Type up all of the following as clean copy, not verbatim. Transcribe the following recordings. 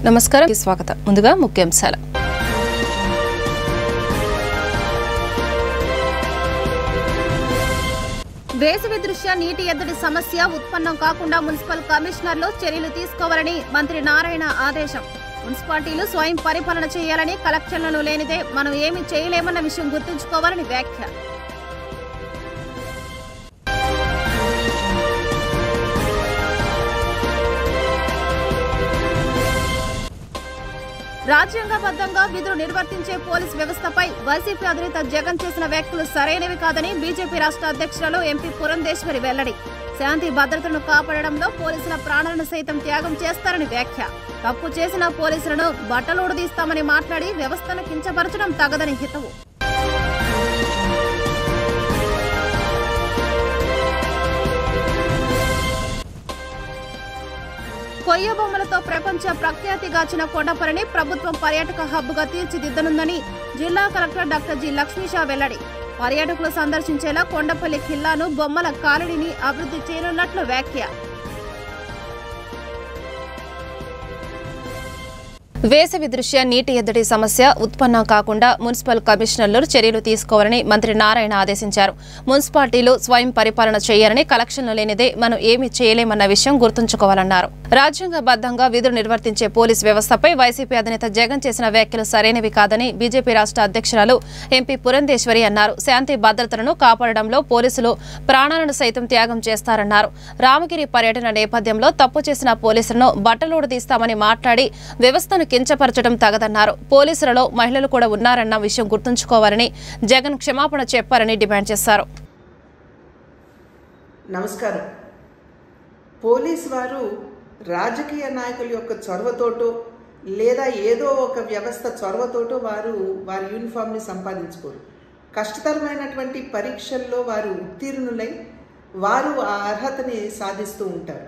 నమస్కారం స్వాగతం ముందుగా ముఖ్యాంశాలు వేసవి దృష్ట్యా నీటి ఎద్దడి సమస్య ఉత్పన్నం కాకుండా మున్సిపల్ కమిషనర్లు చర్యలు తీసుకోవాలని మంత్రి నారాయణ ఆదేశం. మున్సిపాలిటీలు స్వయం పరిపాలన చేయాలని కలెక్షన్లను లేనిదే మనం ఏమీ చేయలేమన్న విషయం గుర్తుంచుకోవాలని వ్యాఖ్య. రాజ్యాంగబద్ధంగా విధులు నిర్వర్తించే పోలీస్ వ్యవస్థపై వైసీపీ అధినేత జగన్ చేసిన వ్యాఖ్యలు సరైనవి కాదని బీజేపీ రాష్ట్ర అధ్యక్షురాలు ఎంపీ పురంధేశ్వరి వెల్లడి. శాంతి భద్రతలను కాపాడడంలో పోలీసుల ప్రాణాలను సైతం త్యాగం చేస్తారని వ్యాఖ్య. తప్పు చేసిన పోలీసులను బట్టలోడదీస్తామని మాట్లాడి వ్యవస్థను కించపరచడం తగదని హితవు. కొయ్య బొమ్మలతో ప్రపంచ ప్రఖ్యాతిగాచిన కొండపల్లిని ప్రభుత్వం పర్యాటక హబ్గా తీర్చిదిద్దనుందని జిల్లా కలెక్టర్ డాక్టర్ జి లక్ష్మీషా వెల్లడి. పర్యాటకులు సందర్శించేలా కొండపల్లి ఖిల్లాను బొమ్మల కాలనీని అభివృద్ధి చేయనున్నట్లు వ్యాఖ్య. వేసవి దృష్ట్యా నీటి ఎద్దడి సమస్య ఉత్పన్నం కాకుండా మున్సిపల్ కమిషనర్లు చర్యలు తీసుకోవాలని మంత్రి నారాయణ ఆదేశించారు. మున్సిపాలిటీలు స్వయం పరిపాలన చేయాలని కలెక్షన్లు లేనిదే మనం ఏమీ చేయలేమన్న విషయం గుర్తుంచుకోవాలన్నారు. రాజ్యాంగబద్ధంగా విధులు నిర్వర్తించే పోలీస్ వ్యవస్థపై వైసీపీ అధినేత జగన్ చేసిన వ్యాఖ్యలు సరైనవి కాదని బీజేపీ రాష్ట్ర అధ్యక్షురాలు ఎంపీ పురంధేశ్వరి అన్నారు. శాంతి భద్రతలను కాపాడడంలో పోలీసులు ప్రాణాలను సైతం త్యాగం చేస్తారన్నారు. రామగిరి పర్యటన నేపథ్యంలో తప్పు చేసిన పోలీసులను బట్టలోడదీస్తామని మాట్లాడి వ్యవస్థను కించపరచడం తగదన్నారు. పోలీసులలో మహిళలు కూడా ఉన్నారన్న విషయం గుర్తుంచుకోవాలని జగన్ క్షమాపణ చెప్పారని డిమాండ్ చేశారు. నమస్కారం. పోలీసు వారు రాజకీయ నాయకుల యొక్క చొరవతోటో లేదా ఏదో ఒక వ్యవస్థ చొరవతోటో వారి యూనిఫామ్ని సంపాదించుకోరు. కష్టతరమైనటువంటి పరీక్షల్లో వారు ఉత్తీర్ణులై వారు ఆ అర్హతని సాధిస్తూ ఉంటారు.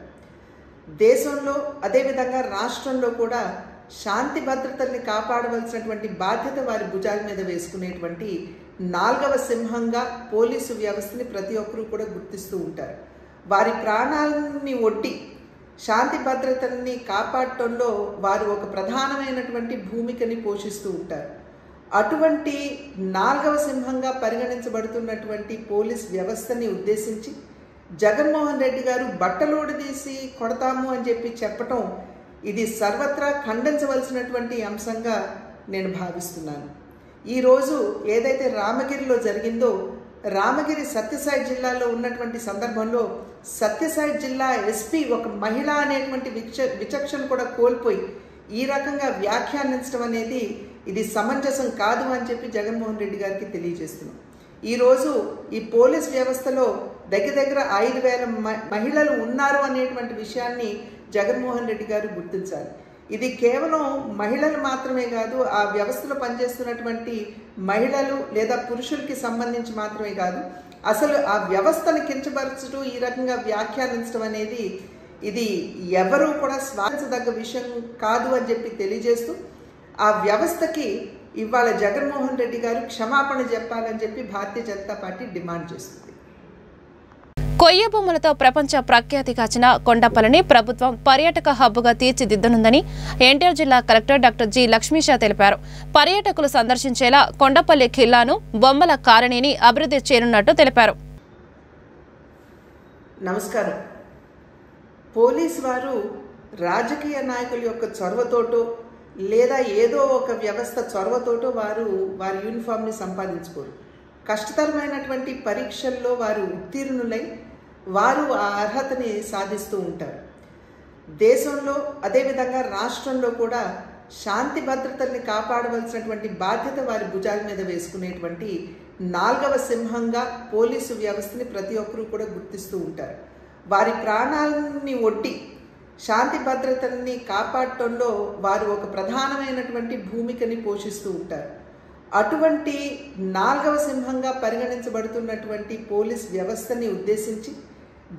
దేశంలో అదేవిధంగా రాష్ట్రంలో కూడా శాంతి భద్రతల్ని కాపాడవలసినటువంటి బాధ్యత వారి భుజాల మీద వేసుకునేటువంటి 4వ సింహంగా పోలీసు వ్యవస్థని ప్రతి ఒక్కరూ కూడా గుర్తిస్తూ ఉంటారు. వారి ప్రాణాలని ఒడ్డి శాంతి భద్రతల్ని కాపాడటంలో వారు ఒక ప్రధానమైనటువంటి భూమికని పోషిస్తూ ఉంటారు. అటువంటి 4వ సింహంగా పరిగణించబడుతున్నటువంటి పోలీస్ వ్యవస్థని ఉద్దేశించి జగన్మోహన్ రెడ్డి గారు బట్టలోడదీసి కొడతాము అని చెప్పటం ఇది సర్వత్రా ఖండించవలసినటువంటి అంశంగా నేను భావిస్తున్నాను. ఈరోజు ఏదైతే రామగిరిలో జరిగిందో, రామగిరి సత్యసాయి జిల్లాలో ఉన్నటువంటి సందర్భంలో సత్యసాయి జిల్లా ఎస్పీ ఒక మహిళ అనేటువంటి విచక్షణ కూడా కోల్పోయి ఈ రకంగా వ్యాఖ్యానించడం అనేది ఇది సమంజసం కాదు అని చెప్పి జగన్మోహన్ రెడ్డి గారికి తెలియజేస్తున్నాం. ఈరోజు ఈ పోలీస్ వ్యవస్థలో దగ్గర 5,000 మహిళలు ఉన్నారు అనేటువంటి విషయాన్ని జగన్మోహన్ రెడ్డి గారు గుర్తించాలి. ఇది కేవలం మహిళలు మాత్రమే కాదు, ఆ వ్యవస్థలో పనిచేస్తున్నటువంటి మహిళలు లేదా పురుషులకి సంబంధించి మాత్రమే కాదు, అసలు ఆ వ్యవస్థను కించపరచడం ఈ రకంగా వ్యాఖ్యానించడం అనేది ఇది ఎవరూ కూడా స్వాగతించదగ్గ విషయం కాదు అని చెప్పి తెలియజేస్తూ ఆ వ్యవస్థకి ఇవాళ జగన్మోహన్ రెడ్డి గారు క్షమాపణ చెప్పాలని చెప్పి భారతీయ జనతా పార్టీ డిమాండ్ చేస్తుంది. కొయ్య బొమ్మలతో ప్రపంచ ప్రఖ్యాతిగాచిన కొండపల్లిని ప్రభుత్వం పర్యాటక హబ్గా తీర్చిదిద్దనుందని ఎన్టీఆర్ జిల్లా కలెక్టర్ డాక్టర్ జి లక్ష్మీషా తెలిపారు. పర్యాటకులు సందర్శించేలా కొండపల్లి ఖిల్లాను బొమ్మల కాలనీని అభివృద్ధి చేయనున్నట్టు తెలిపారు. నమస్కారం. పోలీసు వారు రాజకీయ నాయకుల యొక్క చొరవతోటో లేదా ఏదో ఒక వ్యవస్థ చొరవతోటో వారి యూనిఫామ్ని సంపాదించుకోరు. కష్టతరమైనటువంటి పరీక్షల్లో వారు ఉత్తీర్ణులై వారు ఆ అర్హతని సాధిస్తూ ఉంటారు. దేశంలో అదేవిధంగా రాష్ట్రంలో కూడా శాంతి భద్రతల్ని కాపాడవలసినటువంటి బాధ్యత వారి భుజాల మీద వేసుకునేటువంటి 4వ సింహంగా పోలీసు వ్యవస్థని ప్రతి ఒక్కరూ కూడా గుర్తిస్తూ ఉంటారు. వారి ప్రాణాలని ఒడ్డి శాంతి భద్రతల్ని కాపాడటంలో వారు ఒక ప్రధానమైనటువంటి భూమికని పోషిస్తూ ఉంటారు. అటువంటి 4వ సింహంగా పరిగణించబడుతున్నటువంటి పోలీస్ వ్యవస్థని ఉద్దేశించి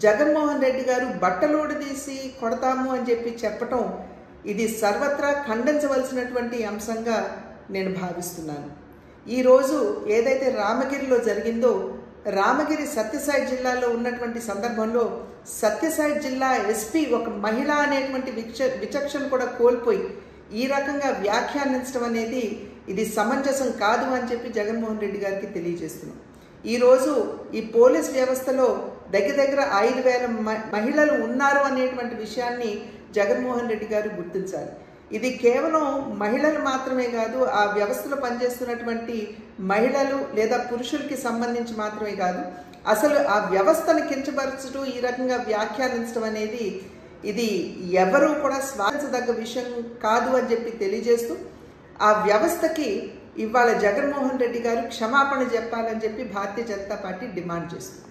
జగన్మోహన్ రెడ్డి గారు బట్టలోడదీసి కొడతాము అని చెప్పటం ఇది సర్వత్రా ఖండించవలసినటువంటి అంశంగా నేను భావిస్తున్నాను. ఈరోజు ఏదైతే రామగిరిలో జరిగిందో, రామగిరి సత్యసాయి జిల్లాలో ఉన్నటువంటి సందర్భంలో సత్యసాయి జిల్లా ఎస్పీ ఒక మహిళ అనేటువంటి విచక్షణ కూడా కోల్పోయి ఈ రకంగా వ్యాఖ్యానించడం అనేది ఇది సమంజసం కాదు అని చెప్పి జగన్మోహన్ రెడ్డి గారికి తెలియజేస్తున్నాం. ఈరోజు ఈ పోలీస్ వ్యవస్థలో దగ్గర 5,000 మహిళలు ఉన్నారు అనేటువంటి విషయాన్ని జగన్మోహన్ రెడ్డి గారు గుర్తించాలి. ఇది కేవలం మహిళలు మాత్రమే కాదు, ఆ వ్యవస్థలో పనిచేస్తున్నటువంటి మహిళలు లేదా పురుషులకి సంబంధించి మాత్రమే కాదు, అసలు ఆ వ్యవస్థను కించపరచడం, ఈ రకంగా వ్యాఖ్యానించడం అనేది ఇది ఎవరూ కూడా స్వాగతించదగ్గ విషయం కాదు అని చెప్పి తెలియజేస్తూ ఆ వ్యవస్థకి ఇవాళ జగన్మోహన్ రెడ్డి గారు క్షమాపణ చెప్పాలని చెప్పి భారతీయ జనతా పార్టీ డిమాండ్ చేస్తుంది.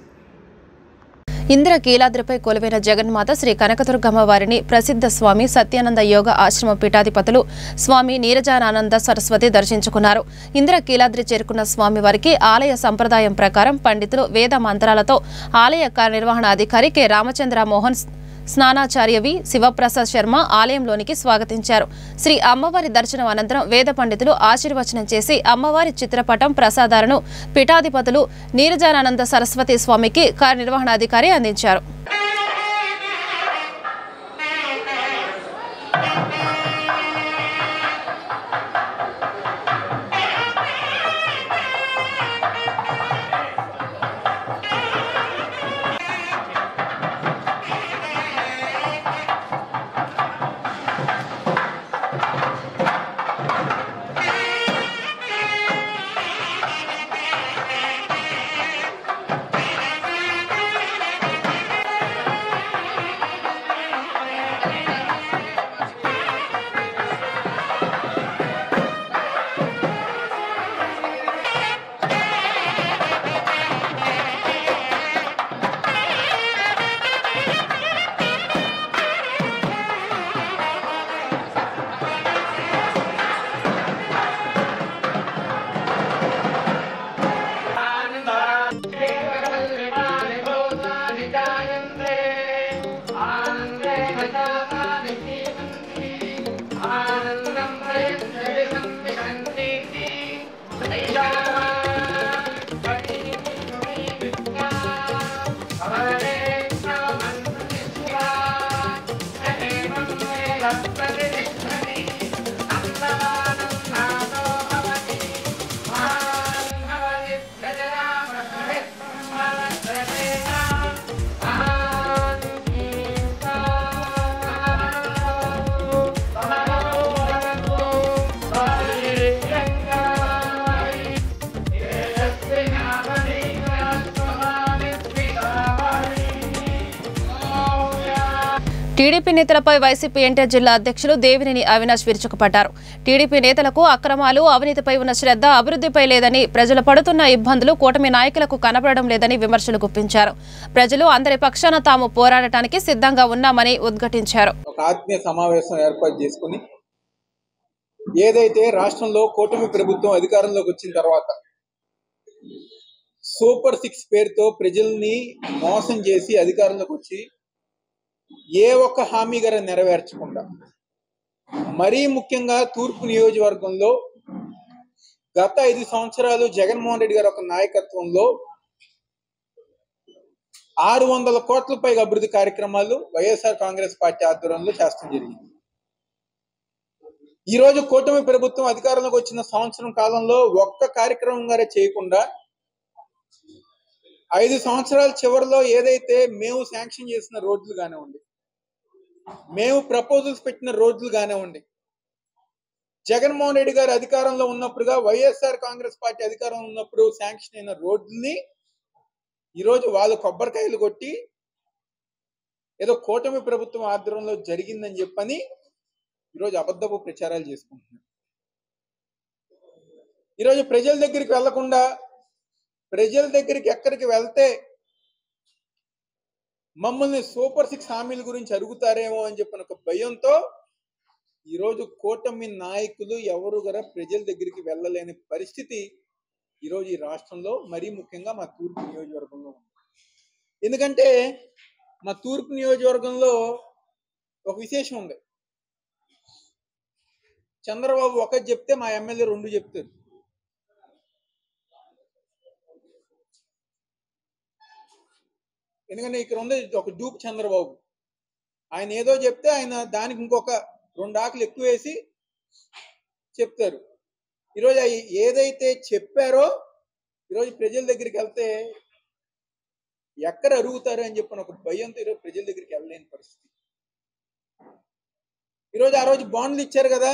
ఇంద్రకీలాద్రిపై కొలువైన జగన్మాత శ్రీ కనకదుర్గమ్మ వారిని ప్రసిద్ధ స్వామి సత్యానంద యోగ ఆశ్రమ పీఠాధిపతులు స్వామి నీరజానానంద సరస్వతి దర్శించుకున్నారు. ఇంద్రకీలాద్రి చేరుకున్న స్వామి వారికి ఆలయ సంప్రదాయం ప్రకారం పండితులు వేద మంత్రాలతో ఆలయ కార్యనిర్వహణాధికారి కె రామచంద్ర మోహన్ స్నానాచార్యవి శివప్రసాద్ శర్మ ఆలయంలోనికి స్వాగతించారు. శ్రీ అమ్మవారి దర్శనం అనంతరం వేద పండితులు ఆశీర్వచనం చేసి అమ్మవారి చిత్రపటం ప్రసాదాలను పీఠాధిపతులు నీరజానానంద సరస్వతి స్వామికి కార్యనిర్వహణాధికారి అందించారు. టీడీపీ నేతలపై వైసీపీ ఎన్టీఆర్ జిల్లా అధ్యక్షులు దేవినేని అవినాష్ విరుచుకుపడ్డారు. టీడీపీ నేతలకు అక్రమాలు, అవినీతిపై ఉన్న శ్రద్ధ అభివృద్ధిపై లేదని, ప్రజలు పడుతున్న ఇబ్బందులు కూటమి నాయకులకు కనపడడం లేదని విమర్శలు గుప్పించారు. ప్రజలు అందరి పక్షాన తాము పోరాడటానికి సిద్ధంగా ఉన్నామని ఉద్ఘాటించారు. ఒక ఆత్మీయ సమావేశం ఏర్పాటు చేసుకుని ఏదైతే రాష్ట్రంలో కూటమి ప్రభుత్వం అధికారంలోకి వచ్చిన తర్వాత సూపర్ 6 పేరుతో ప్రజల్ని మోసం చేసి అధికారంలోకి వచ్చి ఏ ఒక్క హామీ గారు నెరవేర్చకుండా, మరీ ముఖ్యంగా తూర్పు నియోజకవర్గంలో గత 5 సంవత్సరాలు జగన్మోహన్ రెడ్డి గారి ఒక నాయకత్వంలో 600 కోట్ల పైగా అభివృద్ధి కార్యక్రమాలు వైఎస్ఆర్ కాంగ్రెస్ పార్టీ ఆధ్వర్యంలో చేస్తూ జరిగింది. ఈ రోజు కూటమి ప్రభుత్వం అధికారంలోకి వచ్చిన సంవత్సరం కాలంలో ఒక్క కార్యక్రమం గారే చేయకుండా 5 సంవత్సరాల చివరిలో ఏదైతే మేము శాంక్షన్ చేసిన రోడ్లు కానివ్వండి, మేము ప్రపోజల్స్ పెట్టిన రోడ్లు కానివ్వండి, జగన్మోహన్ రెడ్డి గారు అధికారంలో ఉన్నప్పుడుగా వైఎస్ఆర్ కాంగ్రెస్ పార్టీ అధికారంలో ఉన్నప్పుడు శాంక్షన్ అయిన రోడ్లని ఈరోజు వాళ్ళు కొబ్బరికాయలు కొట్టి ఏదో కూటమి ప్రభుత్వం ఆధ్వర్యంలో జరిగిందని చెప్పని ఈరోజు అబద్ధపు ప్రచారాలు చేసుకుంటున్నారు. ఈరోజు ప్రజల దగ్గరికి వెళ్లకుండా, ప్రజల దగ్గరికి ఎక్కడికి వెళ్తే మమ్మల్ని సూపర్ 6 హామీల గురించి అడుగుతారేమో అని చెప్పిన ఒక భయంతో ఈరోజు కూటమి నాయకులు ఎవరు కూడా ప్రజల దగ్గరికి వెళ్ళలేని పరిస్థితి ఈరోజు ఈ రాష్ట్రంలో, మరీ ముఖ్యంగా మా తూర్పు నియోజకవర్గంలో ఉంది. ఎందుకంటే మా తూర్పు నియోజకవర్గంలో ఒక విశేషం ఉంది. చంద్రబాబు ఒకటి చెప్తే మా ఎమ్మెల్యే 2 చెప్తారు. ఎందుకంటే ఇక్కడ ఉంది ఒక డూప్ చంద్రబాబు. ఆయన ఏదో చెప్తే ఆయన దానికి ఇంకొక 2 ఆకులు ఎక్కువ వేసి చెప్తారు. ఈరోజు ఏదైతే చెప్పారో ఈరోజు ప్రజల దగ్గరికి వెళ్తే ఎక్కడ అరుగుతారు అని చెప్పిన ఒక భయంతో ఈరోజు ప్రజల దగ్గరికి వెళ్ళలేని పరిస్థితి. ఈరోజు ఆ రోజు బాండ్లు ఇచ్చారు కదా,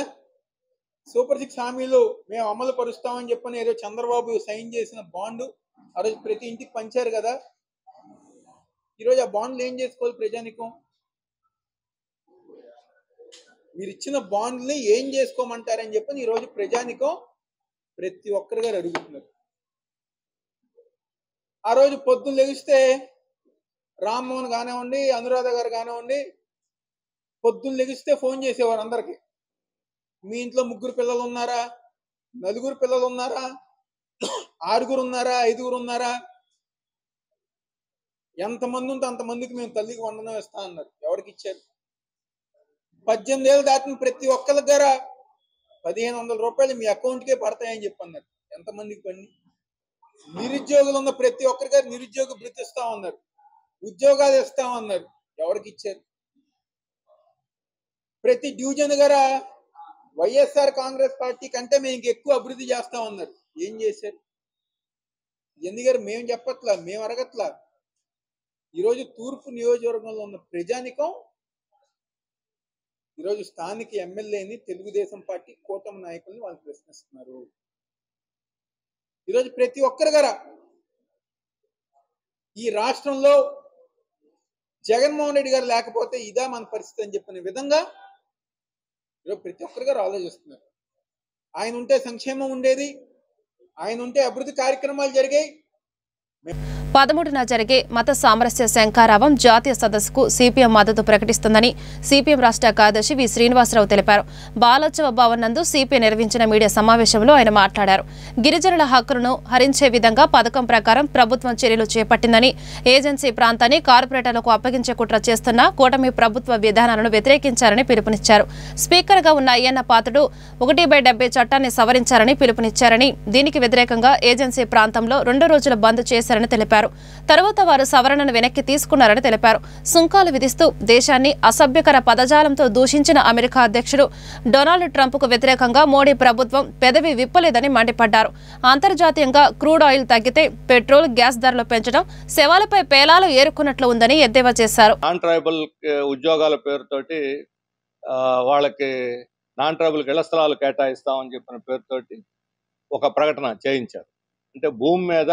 సూపర్ 6 హామీలు మేము అమలు పరుస్తామని చెప్పని ఏదో చంద్రబాబు సైన్ చేసిన బాండు ఆ రోజు ప్రతి ఇంటికి పంచారు కదా. ఈరోజు ఆ బాండ్లు ఏం చేసుకోవాలి ప్రజానికం? మీరు ఇచ్చిన బాండ్ని ఏం చేసుకోమంటారని చెప్పని ఈరోజు ప్రజానికం ప్రతి ఒక్కరి గారు అడుగుతున్నారు. ఆ రోజు పొద్దున్న లెగిస్తే రామ్మోహన్ కానివ్వండి, అనురాధ గారు కానివ్వండి, పొద్దున్న లెగిస్తే ఫోన్ చేసేవారు అందరికి. మీ ఇంట్లో 3 పిల్లలు ఉన్నారా, 4 పిల్లలు ఉన్నారా, 6 ఉన్నారా, 5 ఉన్నారా, ఎంతమంది ఉంటే అంతమందికి మేము తల్లికి వందనం ఇస్తా అన్నారు. ఎవరికి ఇచ్చారు? 18 ఏళ్ళు దాటిన ప్రతి ఒక్కరి దగ్గర 1500 రూపాయలు మీ అకౌంట్కే పడతాయని చెప్పన్నారు. ఎంతమందికి పని? నిరుద్యోగులు ఉన్న ప్రతి ఒక్కరి గారు నిరుద్యోగ భృతి ఇస్తామన్నారు, ఉద్యోగాలు ఇస్తామన్నారు. ఎవరికి ఇచ్చారు? ప్రతి డివిజన్ గార వైఎస్ఆర్ కాంగ్రెస్ పార్టీ కంటే మేము ఇంకెక్కువ అభివృద్ధి చేస్తామన్నారు. ఏం చేశారు? ఎందుగారు మేము చెప్పట్లా, మేము అడగట్లా. ఈరోజు తూర్పు నియోజకవర్గంలో ఉన్న ప్రజానికం ఈరోజు స్థానిక ఎమ్మెల్యేని, తెలుగుదేశం పార్టీ కూటమి నాయకుల్ని వాళ్ళు ప్రశ్నిస్తున్నారు. ఈరోజు ప్రతి ఒక్కరి గార ఈ రాష్ట్రంలో జగన్మోహన్ రెడ్డి గారు లేకపోతే ఇదా మన పరిస్థితి అని చెప్పిన విధంగా ఈరోజు ప్రతి ఒక్కరి గారు ఆలోచిస్తున్నారు. ఆయన ఉంటే సంక్షేమం ఉండేది, ఆయన ఉంటే అభివృద్ధి కార్యక్రమాలు జరిగాయి. 13న జరిగే మత సామరస్య శంఖారావం జాతీయ సదస్సుకు సిపిఎం మద్దతు ప్రకటిస్తుందని సిపిఎం రాష్ట్ర కార్యదర్శి వి శ్రీనివాసరావు తెలిపారు. బాలోత్సవ భవన్ నందు సిపిఐ నిర్వహించిన మీడియా సమావేశంలో ఆయన మాట్లాడారు. గిరిజనుల హక్కులను హరించే విధంగా పథకం ప్రకారం ప్రభుత్వం చర్యలు చేపట్టిందని, ఏజెన్సీ ప్రాంతాన్ని కార్పొరేటర్లకు అప్పగించే కుట్ర చేస్తున్న కూటమి ప్రభుత్వ విధానాలను వ్యతిరేకించారని పిలుపునిచ్చారు. స్పీకర్గా ఉన్న అయ్యన్న పాత్రుడు 1/70 చట్టాన్ని సవరించారని పిలుపునిచ్చారని, దీనికి వ్యతిరేకంగా ఏజెన్సీ ప్రాంతంలో 2 రోజుల బంద్ చేశారని తెలిపారు. తర్వాత వారు సవరణను వెనక్కి తీసుకున్నారని తెలిపారు. సుంకాలు విధిస్తూ దేశాన్ని అసభ్యకర పదజాలంతో దూషించిన అమెరికా అధ్యక్షుడు డొనాల్డ్ ట్రంప్కు వ్యతిరేకంగా మోడీ ప్రభుత్వం పెదవి విప్పలేదని మండిపడ్డారు. అంతర్జాతీయంగా క్రూడ్ ఆయిల్ తగ్గితే పెట్రోల్, గ్యాస్ ధరలు పెంచడం శవాలపై పేలాలు ఏరుకున్నట్లు ఉందని ఎద్దేవా చేశారు. నాన్ ట్రైబల్ ఉద్యోగాల పేరుతోటి వాళ్ళకి నాన్ ట్రైబల్ ఇళ్ల స్థలాలు కేటాయిస్తామని చెప్పిన పేరుతోటి ఒక ప్రకటన చేయించారు. అంటే భూమి మీద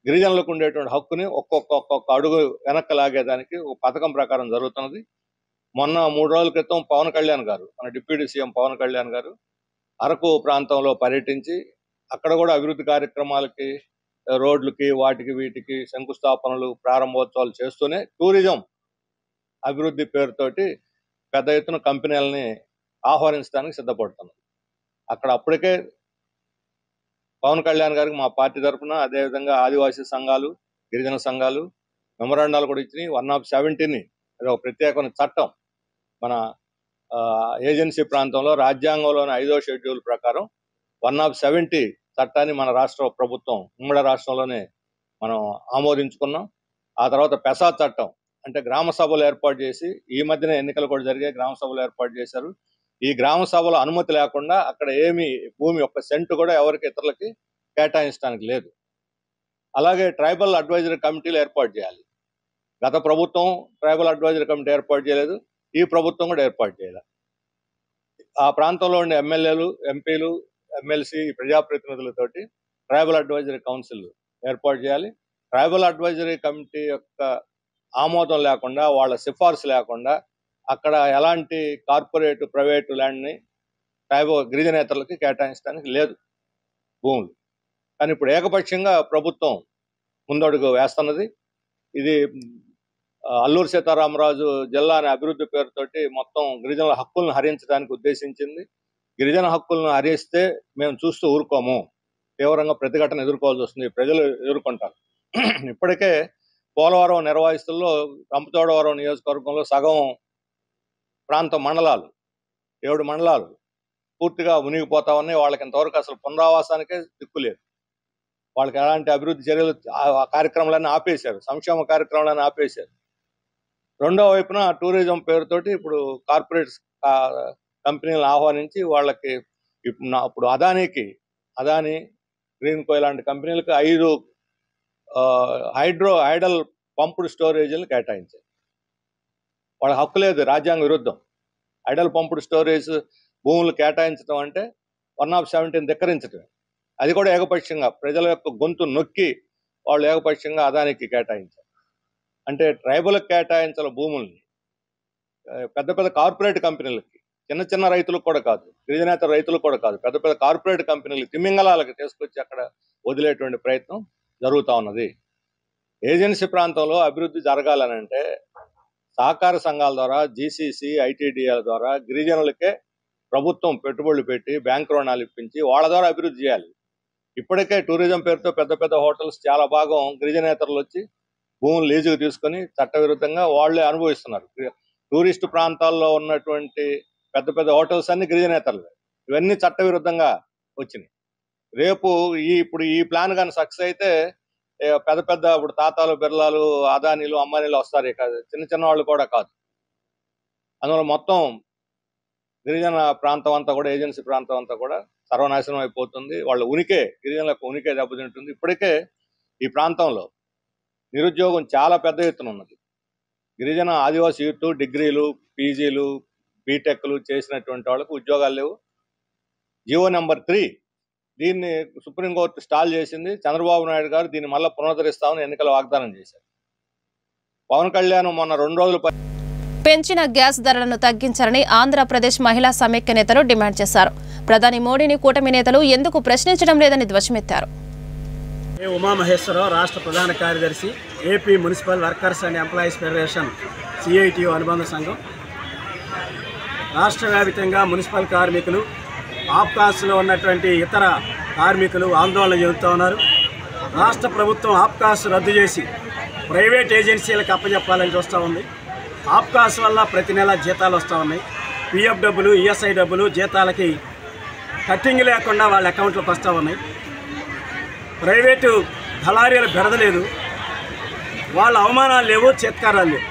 గిరిజనులకు ఉండేటువంటి హక్కుని ఒక్కొక్క అడుగు వెనక్కి లాగేదానికి ఒక పథకం ప్రకారం జరుగుతున్నది. మొన్న 3 రోజుల క్రితం పవన్ కళ్యాణ్ గారు, మన డిప్యూటీ సీఎం పవన్ కళ్యాణ్ గారు అరకు ప్రాంతంలో పర్యటించి అక్కడ కూడా అభివృద్ధి కార్యక్రమాలకి, రోడ్లకి, వాటికి వీటికి శంకుస్థాపనలు, ప్రారంభోత్సవాలు చేస్తూనే టూరిజం అభివృద్ధి పేరుతోటి పెద్ద ఎత్తున కంపెనీలని ఆహ్వానించడానికి సిద్ధపడుతున్నారు. అక్కడ అప్పటికే పవన్ కళ్యాణ్ గారికి మా పార్టీ తరఫున, అదేవిధంగా ఆదివాసీ సంఘాలు, గిరిజన సంఘాలు మెమరాండాలు కూడా ఇచ్చినాయి. 170ని అది ఒక ప్రత్యేకమైన చట్టం మన ఏజెన్సీ ప్రాంతంలో రాజ్యాంగంలోని 5వ షెడ్యూల్ ప్రకారం 170 చట్టాన్ని మన రాష్ట్ర ప్రభుత్వం ఉమ్మడి రాష్ట్రంలోనే మనం ఆమోదించుకున్నాం. ఆ తర్వాత పెసా చట్టం, అంటే గ్రామ సభలు ఏర్పాటు చేసి, ఈ మధ్యన ఎన్నికలు కూడా జరిగాయి, గ్రామ సభలు ఏర్పాటు చేశారు. ఈ గ్రామ సభలో అనుమతి లేకుండా అక్కడ ఏమి భూమి 1 సెంటు కూడా ఎవరికి ఇతరులకి కేటాయించడానికి లేదు. అలాగే ట్రైబల్ అడ్వైజరీ కమిటీలు ఏర్పాటు చేయాలి. గత ప్రభుత్వం ట్రైబల్ అడ్వైజరీ కమిటీ ఏర్పాటు చేయలేదు, ఈ ప్రభుత్వం కూడా ఏర్పాటు చేయలేదు. ఆ ప్రాంతంలో ఉండే ఎమ్మెల్యేలు, ఎంపీలు, ఎమ్మెల్సీ, ప్రజాప్రతినిధులతోటి ట్రైబల్ అడ్వైజరీ కౌన్సిల్ ఏర్పాటు చేయాలి. ట్రైబల్ అడ్వైజరీ కమిటీ యొక్క ఆమోదం లేకుండా, వాళ్ళ సిఫార్సు లేకుండా అక్కడ ఎలాంటి కార్పొరేట్, ప్రైవేటు ల్యాండ్ని గిరిజనేతలకి కేటాయించడానికి లేదు భూములు. కానీ ఇప్పుడు ఏకపక్షంగా ప్రభుత్వం ముందడుగు వేస్తున్నది. ఇది అల్లూరు సీతారామరాజు జిల్లా అనే అభివృద్ధి పేరుతోటి మొత్తం గిరిజనుల హక్కులను హరించడానికి ఉద్దేశించింది. గిరిజన హక్కులను హరిస్తే మేము చూస్తూ ఊరుకోము, తీవ్రంగా ప్రతిఘటన ఎదుర్కోవాల్సి వస్తుంది, ప్రజలు ఎదుర్కొంటారు. ఇప్పటికే పోలవరం నిర్వాసితుల్లో రంపచోడవరం నియోజకవర్గంలో సగం ప్రాంత మండలాలు, 7 మండలాలు పూర్తిగా మునిగిపోతా ఉన్నాయి. వాళ్ళకి ఇంతవరకు అసలు పునరావాసానికే దిక్కులేదు. వాళ్ళకి ఎలాంటి అభివృద్ధి చర్యలు, ఆ కార్యక్రమాలన్నీ ఆపేశారు, సంక్షేమ కార్యక్రమాలన్నీ ఆపేశారు. రెండో వైపున టూరిజం పేరుతోటి ఇప్పుడు కార్పొరేట్ కంపెనీలను ఆహ్వానించి వాళ్ళకి అప్పుడు అదాని గ్రీన్ కో లాంటి కంపెనీలకు 5 ఐడల్ పంప్డ్ స్టోరేజీలు కేటాయించారు. వాళ్ళ హక్కు లేదు, రాజ్యాంగ విరుద్ధం. ఐడల్ పంప్డ్ స్టోరేజ్ భూములు కేటాయించడం అంటే 1/17 ధిక్కరించడం. అది కూడా ఏకపక్షంగా ప్రజల యొక్క గొంతు నొక్కి వాళ్ళు ఏకపక్షంగా అదానికి కేటాయించారు. అంటే ట్రైబల్కి కేటాయించాల భూముల్ని పెద్ద పెద్ద కార్పొరేట్ కంపెనీలకి, చిన్న రైతులకు కూడా కాదు, గిరిజనేతర రైతులకు కూడా కాదు, పెద్ద పెద్ద కార్పొరేట్ కంపెనీలు తిమింగలాలకు తీసుకొచ్చి అక్కడ వదిలేటువంటి ప్రయత్నం జరుగుతూ ఉన్నది. ఏజెన్సీ ప్రాంతంలో అభివృద్ధి జరగాలనంటే సహకార సంఘాల ద్వారా, జీసీసీ, ఐటీడీఏల ద్వారా గిరిజనులకే ప్రభుత్వం పెట్టుబడులు పెట్టి బ్యాంకు రుణాలు ఇప్పించి వాళ్ళ ద్వారా అభివృద్ధి చేయాలి. ఇప్పటికే టూరిజం పేరుతో పెద్ద పెద్ద హోటల్స్ చాలా భాగం గిరిజనేతరులు వచ్చి భూములు లీజుకు తీసుకొని చట్టవిరుద్ధంగా వాళ్లే అనుభవిస్తున్నారు. టూరిస్టు ప్రాంతాల్లో ఉన్నటువంటి పెద్ద పెద్ద హోటల్స్ అన్ని గిరిజనేతరులు, ఇవన్నీ చట్టవిరుద్ధంగా వచ్చినాయి. రేపు ఇప్పుడు ఈ ప్లాన్ కానీ సక్సెస్ అయితే పెద్ద పెద్ద ఇప్పుడు టాటాలు, బిర్లాలు, అదానీలు, అంబానీలు వస్తారు. ఇక చిన్న వాళ్ళు కూడా కాదు. అందువల్ల మొత్తం గిరిజన ప్రాంతం అంతా కూడా, ఏజెన్సీ ప్రాంతం అంతా కూడా సర్వనాశనం అయిపోతుంది. వాళ్ళ గిరిజనుల యొక్క ఉనికే దెబ్బతింటుంది. ఇప్పటికే ఈ ప్రాంతంలో నిరుద్యోగం చాలా పెద్ద ఎత్తున ఉన్నది. గిరిజన ఆదివాసీ యూత్ డిగ్రీలు, పీజీలు, బీటెక్లు చేసినటువంటి వాళ్ళకు ఉద్యోగాలు లేవు. జీవో నెంబర్ 3 దీన్ని సుప్రీంకోర్టు స్టాల్ చేసింది. చంద్రబాబు నాయుడు గారు దీన్ని మళ్ళీ పునరుద్ధరిస్తామని ఎన్నికల వాగ్దానం చేశారు. పవన్ కళ్యాణ్ మొన్న 2 రోజులు పెంచిన గ్యాస్ ధరలను తగ్గించాలని ఆంధ్రప్రదేశ్ మహిళా సమైక్య నేతలు డిమాండ్ చేశారు. ప్రధాని మోడీని కూటమి నేతలు ఎందుకు ప్రశ్నించడం లేదని ధ్వజమెత్తారు. ఉమామహేశ్వరరావు, రాష్ట్ర ప్రధాన కార్యదర్శి, AP municipal workers and employees federation CITU అనుబంధ సంఘం. రాష్ట్ర వ్యాప్తంగా మున్సిపల్ కార్మికులు, ఆప్కాస్లో ఉన్నటువంటి ఇతర కార్మికులు ఆందోళన చెందుతూ ఉన్నారు. రాష్ట్ర ప్రభుత్వం ఆప్కాస్ రద్దు చేసి ప్రైవేట్ ఏజెన్సీలకు అప్పచెప్పాలని చూస్తూ ఉంది. ఆప్కాస్ వల్ల ప్రతి నెల జీతాలు వస్తూ ఉన్నాయి. పిఎఫ్ డబ్బులు, ఈఎస్ఐ డబ్బులు జీతాలకి కట్టింగ్ లేకుండా వాళ్ళ అకౌంట్లోకి వస్తూ ఉన్నాయి. ప్రైవేటు దళారీలు బెరదలేదు, వాళ్ళ అవమానాలు లేవు, చేత్కారాలు లేవు.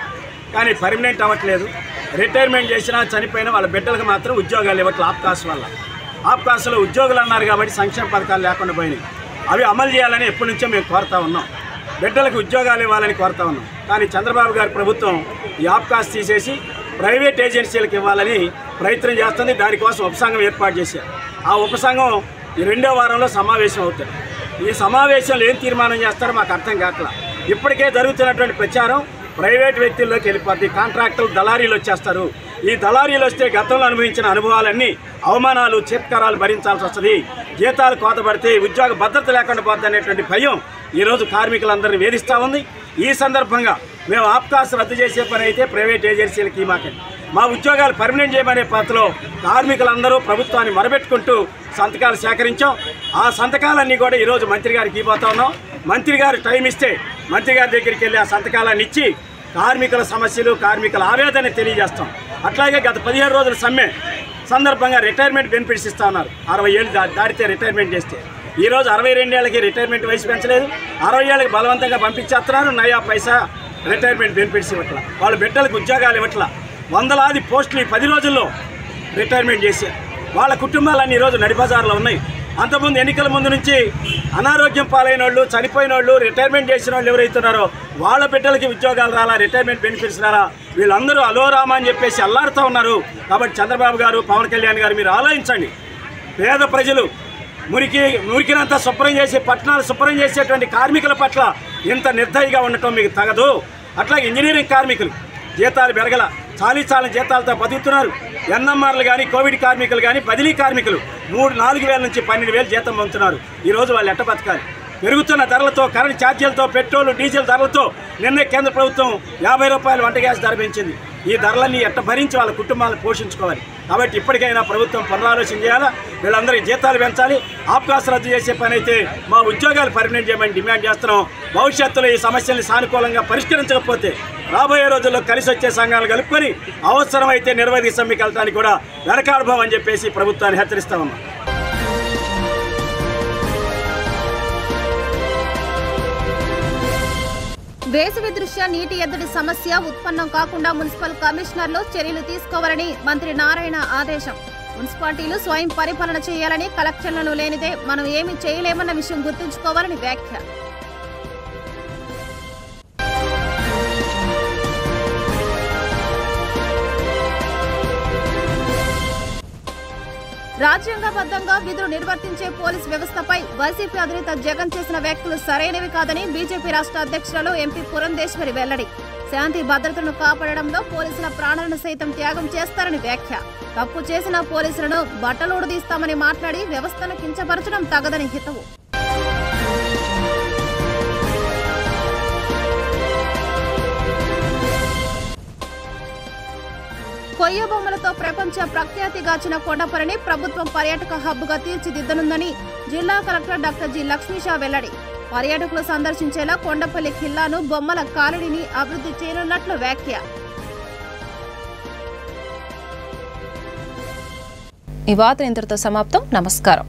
కానీ పర్మనెంట్ అవ్వట్లేదు. రిటైర్మెంట్ చేసినా చనిపోయినా వాళ్ళ బిడ్డలకు మాత్రం ఉద్యోగాలు ఇవ్వట్లేదు ఆప్కాస్ వల్ల. ఆప్కాస్లో ఉద్యోగులు అన్నారు కాబట్టి సంక్షేమ పథకాలు లేకుండా పోయినాయి. అవి అమలు చేయాలని ఎప్పటి నుంచో మేము కోరుతా ఉన్నాం. బిడ్డలకు ఉద్యోగాలు ఇవ్వాలని కోరుతా ఉన్నాం. కానీ చంద్రబాబు గారి ప్రభుత్వం ఈ ఆప్కాస్ తీసేసి ప్రైవేట్ ఏజెన్సీలకు ఇవ్వాలని ప్రయత్నం చేస్తుంది. దానికోసం ఉపసంఘం ఏర్పాటు చేశారు. ఆ ఉపసంఘం ఈ 2వ వారంలో సమావేశం అవుతారు. ఈ సమావేశంలో ఏం తీర్మానం చేస్తారో మాకు అర్థం కావట్లా. ఇప్పటికే జరుగుతున్నటువంటి ప్రచారం ప్రైవేట్ వ్యక్తుల్లోకి వెళ్ళిపోద్ది. కాంట్రాక్టులు, దళారీలు వచ్చేస్తారు. ఈ దళారీలు వస్తే గతంలో అనుభవించిన అనుభవాలన్నీ, అవమానాలు, చేత్కారాలు భరించాల్సి వస్తుంది. జీతాలు కోతపడితే ఉద్యోగ భద్రత లేకుండా పోద్ది అనేటువంటి భయం ఈరోజు కార్మికులందరినీ వేధిస్తూ ఉంది. ఈ సందర్భంగా మేము ఆప్కాస్ రద్దు చేసే పని అయితే ప్రైవేట్ ఏజెన్సీలకి మాకండి, మా ఉద్యోగాలు పర్మనెంట్ చేయమనే పద్ధతిలో కార్మికులందరూ ప్రభుత్వాన్ని మొరబెట్టుకుంటూ సంతకాలు సేకరించాం. ఆ సంతకాలన్నీ కూడా ఈరోజు మంత్రి గారికి ఇవ్వబోతా ఉన్నాం. మంత్రి గారు టైం ఇస్తే మంత్రి గారి దగ్గరికి వెళ్ళి ఆ సంతకాలను ఇచ్చి కార్మికుల సమస్యలు, కార్మికుల ఆవేదన తెలియజేస్తాం. అట్లాగే గత 15 రోజుల సమ్మె సందర్భంగా రిటైర్మెంట్ బెనిఫిట్స్ ఇస్తా ఉన్నారు. 60 ఏళ్ళు దాటితే రిటైర్మెంట్ చేస్తే. ఈరోజు 62 ఏళ్ళకి రిటైర్మెంట్ వయసు పెంచలేదు, 60 ఏళ్ళకి బలవంతంగా పంపించేస్తున్నారు. నయా పైసా రిటైర్మెంట్ బెనిఫిట్స్ ఇవ్వట్లా, వాళ్ళ బిడ్డలకు ఉద్యోగాలు ఇవ్వట్లా. వందలాది పోస్టులు 10 రోజుల్లో రిటైర్మెంట్ చేశారు. వాళ్ళ కుటుంబాలన్నీ ఈరోజు నడిబజార్లో ఉన్నాయి. అంతకుముందు ఎన్నికల ముందు నుంచి అనారోగ్యం పాలైన వాళ్ళు, చనిపోయిన వాళ్ళు, రిటైర్మెంట్ చేసిన వాళ్ళు ఎవరైతున్నారో వాళ్ళ బిడ్డలకి ఉద్యోగాలు రాలా, రిటైర్మెంట్ బెనిఫిట్స్ రాలా. వీళ్ళందరూ అలోరామా అని చెప్పేసి అల్లాడుతూ ఉన్నారు. కాబట్టి చంద్రబాబు గారు, పవన్ కళ్యాణ్ గారు మీరు ఆలోచించండి. పేద ప్రజలు మురికినంతా శుభ్రం చేసి, పట్టణాలు శుభ్రం చేసేటువంటి కార్మికుల పట్ల ఇంత నిర్దయగా ఉండటం మీకు తగదు. అట్లాగే ఇంజనీరింగ్ కార్మికులు జీతాలు పెరగల, చాలీచాలని జీతాలతో బతుకుతున్నారు. ఎన్ఎంఆర్లు కానీ, కోవిడ్ కార్మికులు కానీ, బదిలీ కార్మికులు 3-4 వేల నుంచి 12,000 జీతం పొందుతున్నారు. ఈరోజు వాళ్ళు ఎట్ట బతకాలి? పెరుగుతున్న ధరలతో, కరెంట్ ఛార్జీలతో, పెట్రోల్, డీజిల్ ధరలతో నిన్నే కేంద్ర ప్రభుత్వం 50 రూపాయలు వంట గ్యాస్ ధర పెంచింది. ఈ ధరలన్నీ ఎట్ట భరించి వాళ్ళ కుటుంబాలను పోషించుకోవాలి. కాబట్టి ఇప్పటికైనా ప్రభుత్వం పునరాలోచన చేయాలా, వీళ్ళందరికీ జీతాలు పెంచాలి. ఆప్కాస్ రద్దు చేసే పని అయితే మా ఉద్యోగాలు పర్మనెంట్ చేయమని డిమాండ్ చేస్తున్నాం. భవిష్యత్తులో ఈ సమస్యల్ని సానుకూలంగా పరిష్కరించకపోతే రాబోయే రోజుల్లో కలిసి వచ్చే సంఘాలు కలుపుకొని అవసరమైతే నిరవధి సమ్మెకి వెళ్ళడానికి కూడా వెనకాడబోం అని చెప్పేసి ప్రభుత్వాన్ని హెచ్చరిస్తామమ్మా. వేసవి దృష్ట్యా నీటి ఎద్దడి సమస్య ఉత్పన్నం కాకుండా మున్సిపల్ కమిషనర్లు చర్యలు తీసుకోవాలని మంత్రి నారాయణ ఆదేశం. మున్సిపాలిటీలు స్వయం పరిపాలన చేయాలని, కలెక్షన్లను లేనిదే మనం ఏమీ చేయలేమన్న విషయం గుర్తుంచుకోవాలని వ్యాఖ్య. రాజ్యాంగబద్ధంగా విధులు నిర్వర్తించే పోలీస్ వ్యవస్థపై వైసీపీ అధినేత జగన్ చేసిన వ్యాఖ్యలు సరైనవి కాదని బీజేపీ రాష్ట్ర అధ్యక్షురాలు ఎంపీ పురంధేశ్వరి వెల్లడి. శాంతి భద్రతను కాపాడడంలో పోలీసుల ప్రాణాలను సైతం త్యాగం చేస్తారని వ్యాఖ్య. తప్పు చేసిన పోలీసులను బట్టలోడదీస్తామని మాట్లాడి వ్యవస్థను కించపరచడం తగదని హితవు. కొయ్య బొమ్మలతో ప్రపంచ ప్రఖ్యాతిగాచిన కొండపల్లిని ప్రభుత్వం పర్యాటక హబ్గా తీర్చిదిద్దనుందని జిల్లా కలెక్టర్ డాక్టర్ జి లక్ష్మీషా వెల్లడి. పర్యాటకులు సందర్శించేలా కొండపల్లి ఖిల్లాను, బొమ్మల కాలనీని అభివృద్ధి చేయనున్నట్లు వ్యాఖ్య. ఈ వార్త ఇంతటితో సమాప్తం. నమస్కారం.